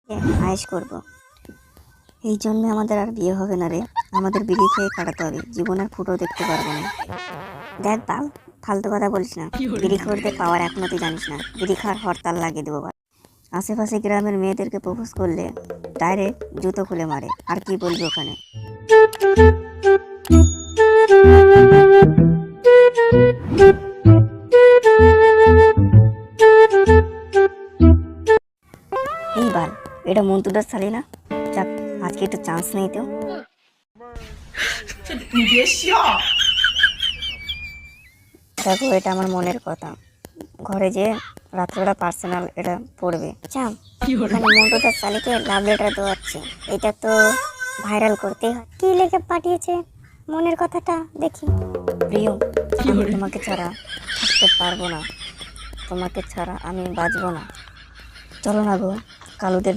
আয়েশ করব। এই জন্মে আমাদের আর বিয়ে হবে না রে, আমাদের বিড়ি খেয়ে কাটাতে হবে, জীবনের ফুটো দেখতে পারবো না। দেখ বাল, ফালতু কথা বলিস না, বিড়ি খোরদের পাওয়ার এখনো তুই জানিস না, বিড়ি খাওয়ার হরতাল লাগিয়ে দেবো। আশেপাশে গ্রামের মেয়েদেরকে প্রপোজ করলে ডাইরেক্ট জুতো খুলে মারে, আর কি বলবি ওখানে। এই বাল, এটা মন্তুদার শালি না? যাক, আজকে একটু চান্স নেই তো। দেখো, এটা আমার মনের কথা, ঘরে যে রাত্রেবেলা পার্সোনাল এটা পড়বে। চাম, মানে মন্টুদার শালিকে লাভ লেটার দেওয়াচ্ছে, এটা তো ভাইরাল করতেই হয়। কি লিখে পাঠিয়েছে মনের কথাটা দেখি। প্রিয়, আমি তোমাকে ছাড়া থাকতে পারবো না, তোমাকে ছাড়া আমি বাঁচবো না। চলো না গো, কালুদের